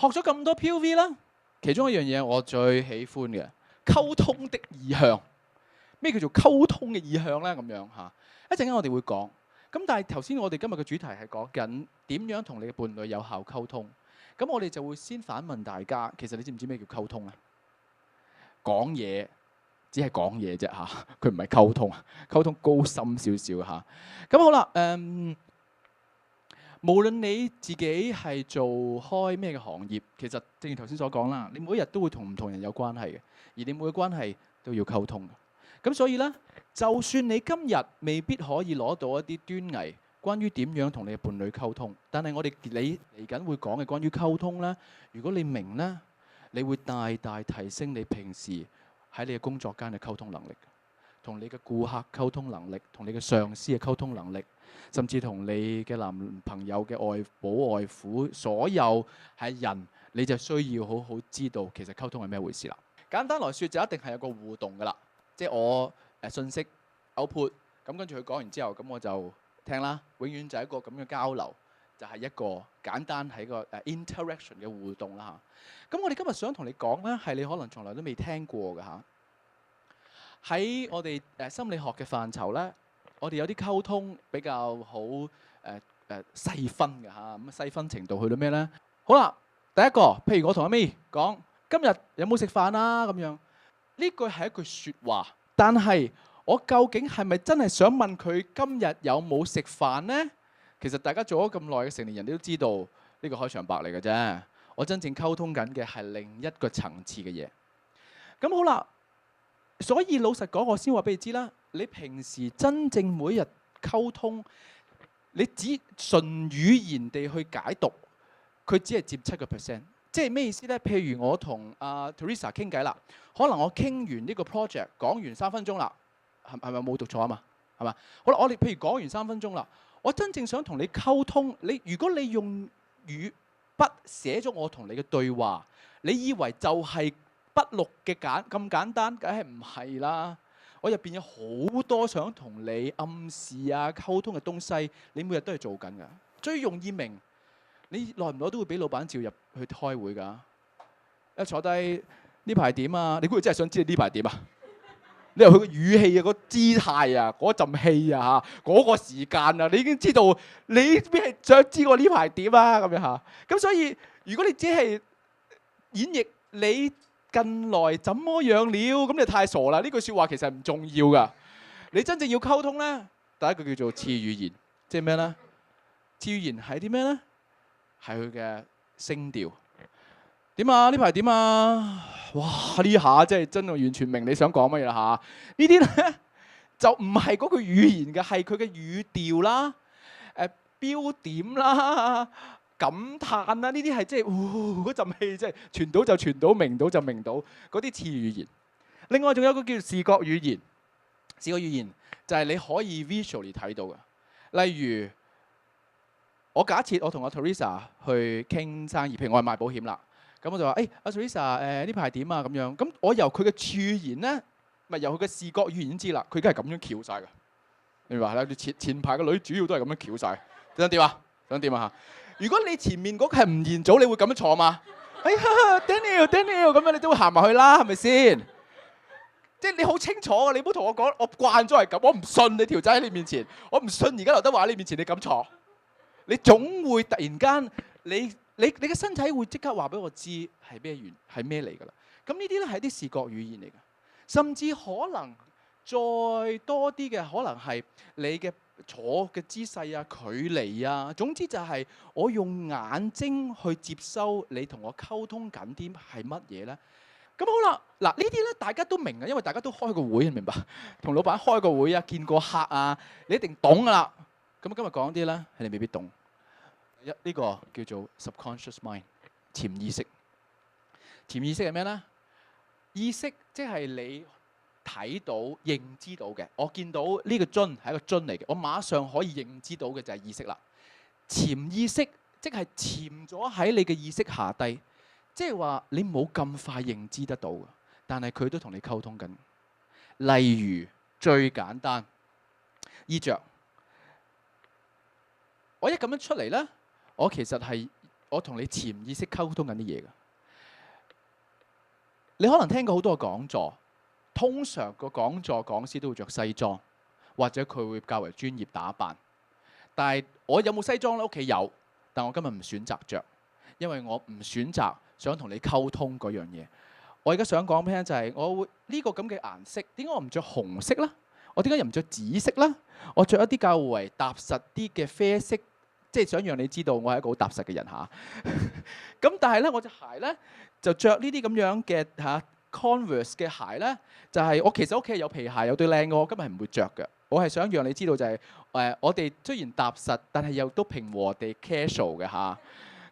學咗咁多 POV 啦，其中一樣嘢我最喜歡嘅溝通的意向。咩叫做溝通嘅意向咧？咁樣嚇，一陣間我哋會講。咁但係頭先我哋今日嘅主題係講緊點樣同你嘅伴侶有效溝通。咁我哋就會先反問大家，其實你知唔知咩叫溝通啊？講嘢只係講嘢啫嚇，佢唔係溝通啊。溝通高深少少嚇。咁好啦，無論你自己係做開咩嘅行業，其實正如頭先所講啦，你每一日都會同唔同人有關係嘅，而你每個關係都要溝通。咁所以呢，就算你今日未必可以攞到一啲端倪，關於點樣同你嘅伴侶溝通，但係你嚟緊會講嘅關於溝通呢，如果你明呢，你會大大提升你平時喺你嘅工作間嘅溝通能力，同你嘅顧客溝通能力，同你嘅上司嘅溝通能力，甚至同你嘅男朋友嘅外母外父，所有係人，你就需要好好知道其實溝通係咩回事啦。簡單來説，就一定係有個互動噶啦。即係我信息 output，咁跟住佢講完之後，咁我就聽啦。永遠就係一個咁嘅交流，就係一個簡單係一個interaction 嘅互動啦嚇。咁我哋今日想同你講咧，係你可能從來都未聽過嘅嚇。喺我哋心理學嘅範疇咧，我哋有啲溝通比較好細分嘅嚇。咁細分程度去到咩咧？好啦，第一個，譬如我同阿 May 講，今日有冇食飯啊？咁樣。呢句係一句説話，但係我究竟係咪真係想問佢今日有冇食飯呢？其實大家做咗咁耐嘅成年人，你都知道呢個開場白嚟嘅啫。我真正溝通緊嘅係另一個層次嘅嘢。咁好啦，所以老實講，我先話俾你知啦。你平時真正每日溝通，你只純語言地去解讀，佢只係佔7%。即係咩意思呢？譬如我同Teresa 傾偈啦，可能我傾完呢個 project 講完3分鐘啦，係咪冇讀錯啊嘛？係嘛？好啦，我哋譬如講完3分鐘啦，我真正想同你溝通，如果你用筆寫咗我同你嘅對話，你以為就係筆錄嘅咁簡單，梗係唔係啦？我入邊有好多想同你暗示啊溝通嘅東西，你每日都係做緊㗎。最容易明。你耐唔耐都會俾老闆召入去開會㗎？一坐低呢排點啊？你估佢真係想知你呢排點啊？你由佢個語氣啊、個姿態啊、嗰陣氣啊、嗰個時間啊，你已經知道你邊係想知我呢排點啊？咁樣嚇。咁所以如果你只係演繹你近來怎麼樣了，咁你太傻啦！呢句説話其實唔重要㗎。你真正要溝通咧，第一個叫做次語言，即係咩咧？次語言係啲咩咧？係佢嘅聲調點啊？呢排點啊？哇！呢下真係完全明你想講乜嘢啦嚇！呢啲咧就唔係嗰句語言嘅，係佢嘅語調啦、標點啦、感嘆啦，呢啲係即係嗰陣氣，即係傳到就傳到，明到就明到嗰啲次語言。另外仲有一個叫視覺語言，視覺語言就係你可以 visually 睇到嘅，例如。我假設我同阿 Teresa 去傾生意，譬如我係賣保險啦，咁我就話：阿 Teresa 呢排點啊？咁樣，咁我由佢嘅語言咧，咪由佢嘅視覺語言知啦。佢而家係咁樣翹晒㗎，你明白啦？前排嘅女主要都係咁樣翹晒。想點啊？想點啊嚇？如果你前面嗰個係吳彥祖，你會咁樣坐嘛？哎呀 Daniel 咁樣，你都會行埋去啦，係咪先？即係你好清楚㗎，你唔好同我講，我慣咗係咁，我唔信你條仔喺你面前，我唔信而家劉德華喺你面前你咁坐。你總會突然間，你嘅身體會即刻話俾我知係咩嚟㗎啦。咁呢啲咧係啲視覺語言嚟㗎，甚至可能再多啲嘅，可能係你嘅坐嘅姿勢啊、距離啊，總之就係我用眼睛去接收你同我溝通緊啲係乜嘢咧。咁好啦，嗱呢啲咧大家都明啊，因為大家都開過會，明白？同老闆開過會啊，見過客啊，你一定懂㗎啦。咁今日講啲咧係你未必懂。呢個叫做 subconscious mind， 潛意識。潛意識係咩呢？意識即係你睇到、認知到嘅。我見到呢個樽係一個樽嚟嘅，我馬上可以認知到嘅就係意識啦。潛意識即係潛咗喺你嘅意識下低，即係話你冇咁快認知得到嘅，但係佢都同你溝通緊。例如最簡單，衣着，我一咁樣出嚟呢。我其實係我同你潛意識溝通緊啲嘢㗎。你可能聽過好多個講座，通常個講座講師都會着西裝，或者佢會較為專業打扮。但係我有冇西裝咧？屋企有，但我今日唔選擇着，因為我唔選擇想同你溝通嗰樣嘢。我而家想講咩就係，我會呢個咁嘅顏色，點解我唔着紅色啦？我點解又唔着紫色啦？我着一啲較為踏實啲嘅啡色，即係想讓你知道我係一個好踏實嘅人嚇。咁但係咧，我隻鞋咧就着呢啲咁樣嘅Converse 嘅鞋咧，就係我其實屋企係有皮鞋，有對靚嘅，我今日係唔會着嘅。我係想讓你知道就係我哋雖然踏實，但係又都平和地 casual 嘅嚇。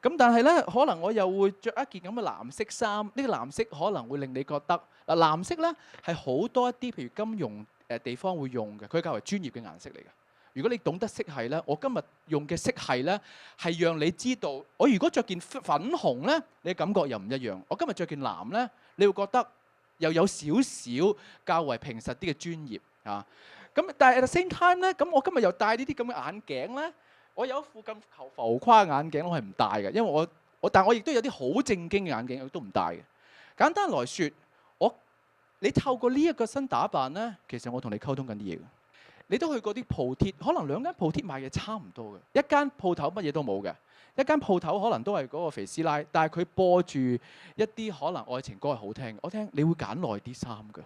咁但係咧，可能我又會着一件咁嘅藍色衫。呢個藍色可能會令你覺得嗱，藍色咧係好多一啲譬如金融地方會用嘅，佢較為專業嘅顏色嚟嘅。如果你懂得色系咧，我今日用嘅色系咧係讓你知道，我如果着件粉紅咧，你嘅感覺又唔一樣。我今日着件藍咧，你會覺得又有少少較為平實啲嘅專業啊。咁但係 at the same time 咧，咁我今日又戴呢啲咁嘅眼鏡咧。我有一副咁求浮誇眼鏡，我係唔戴嘅，因為但我亦都有啲好正經嘅眼鏡，我都唔戴嘅。簡單來説，你透過呢一個新打扮咧，其實我同你溝通緊啲嘢嘅。你都去過啲鋪貼，可能兩間鋪貼賣嘢差唔多嘅，一間鋪頭乜嘢都冇嘅，一間鋪頭可能都係嗰個肥師奶，但係佢播住一啲可能愛情歌係好聽嘅，我聽你會揀耐啲衫㗎。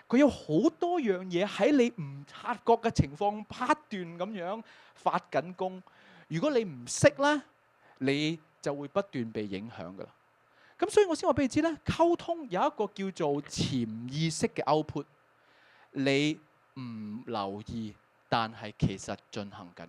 佢有好多樣嘢喺你唔察覺嘅情況不斷咁樣發緊功。如果你唔識咧，你就會不斷被影響噶啦。咁所以我先話俾你知咧，溝通有一個叫做潛意識嘅 output，你唔留意，但係其實進行緊。